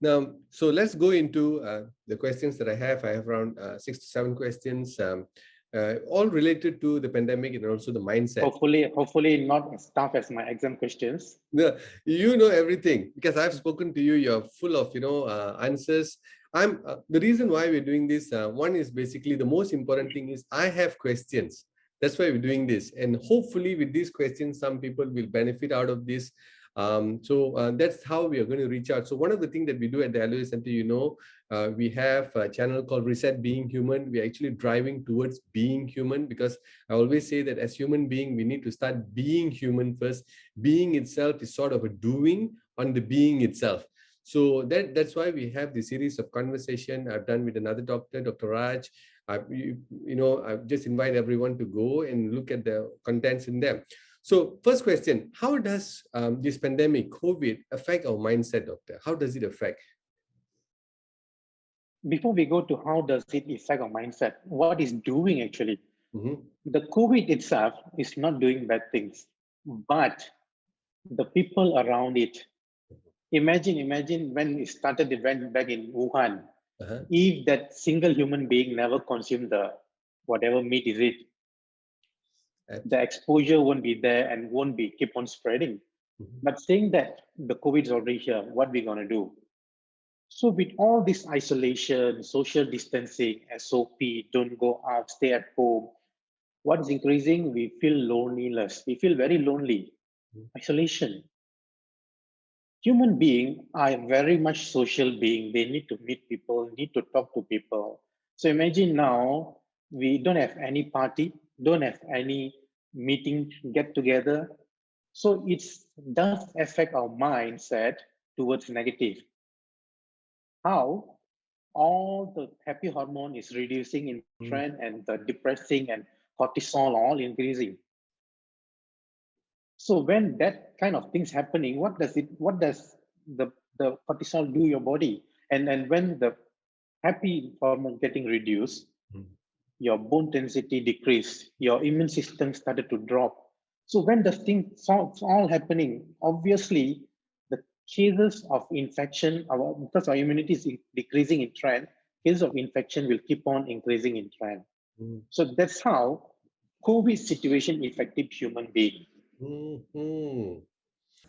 Now, so let's go into the questions that I have. I have around 6 to 7 questions, all related to the pandemic and also the mindset. Hopefully not as tough as my exam questions. You know everything because I've spoken to you. You're full of answers. The reason why we're doing this. One is basically the most important thing is I have questions. That's why we're doing this, and hopefully with these questions, some people will benefit out of this. So that's how we are going to reach out. So one of the things that we do at the LOA Centre, we have a channel called Reset Being Human. We're actually driving towards being human because I always say that as human being, we need to start being human first. Being itself is sort of a doing on the being itself. So that's why we have this series of conversation I've done with another doctor, Dr. Raj. I just invite everyone to go and look at the contents in them. So first question, how does this pandemic, COVID, affect our mindset, doctor? How does it affect? Before we go to how does it affect our mindset, what is doing actually? Mm-hmm. The COVID itself is not doing bad things, but the people around it. Imagine when it started the event back in Wuhan. If that single human being never consumed the whatever meat is it, the exposure won't be there and won't be keep on spreading. But saying that the COVID is already here, what we gonna do? So with all this isolation, social distancing, SOP, don't go out, stay at home, what is increasing? We feel loneliness. We feel very lonely. Isolation. Human beings are very much social being. They need to meet people, need to talk to people. So imagine now we don't have any party, don't have any meeting, get together. So it does affect our mindset towards negative. How? All the happy hormone is reducing in trend and the depressing and cortisol all increasing. So when that kind of things happening, what does the cortisol do your body? And when the happy hormone getting reduced, your bone density decrease, your immune system started to drop. So when the things all happening, obviously the cases of infection, because our immunity is decreasing in trend, cases of infection will keep on increasing in trend. So that's how COVID situation affected human being.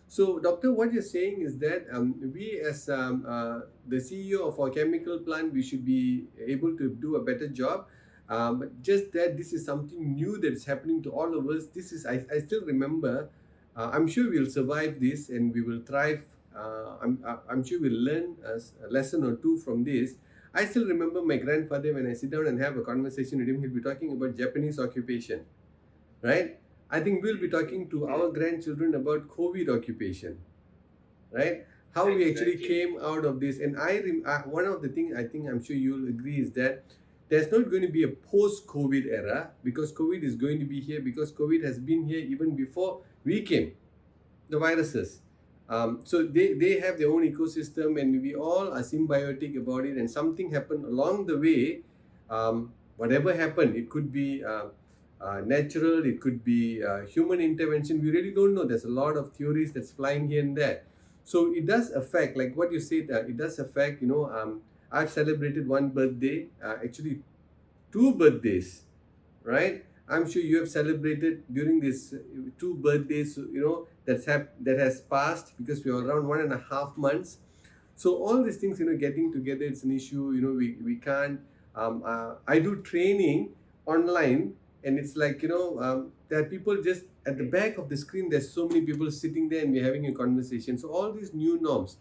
So, doctor, what you're saying is that we, as the CEO of our chemical plant, we should be able to do a better job. But just that this is something new that is happening to all of us. This is, I still remember. I'm sure we'll survive this and we will thrive. I'm sure we'll learn a lesson or two from this. I still remember my grandfather when I sit down and have a conversation with him. He'll be talking about Japanese occupation, right? I think we'll be talking to our grandchildren about COVID occupation, right? How we actually came out of this. And one of the things I think I'm sure you'll agree is that there's not going to be a post-COVID era because COVID is going to be here because COVID has been here even before we came, the viruses. So they have their own ecosystem and we all are symbiotic about it, and something happened along the way. Whatever happened, it could be natural, it could be human intervention. We really don't know. There's a lot of theories that's flying here and there. So it does affect, like what you said, it does affect, I've celebrated one birthday, actually 2 birthdays, right? I'm sure you have celebrated during these 2 birthdays, that has passed because we are around 1.5 months. So all these things, getting together, it's an issue. We can't. I do training online, and it's like there are people just at the back of the screen. There's so many people sitting there, and we're having a conversation. So all these new norms.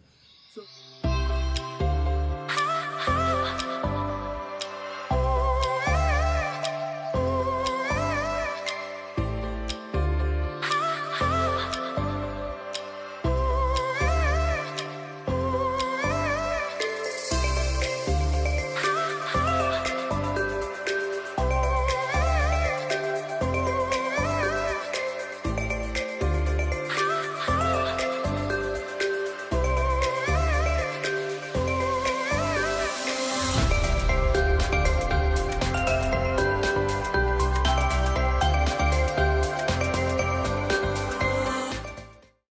So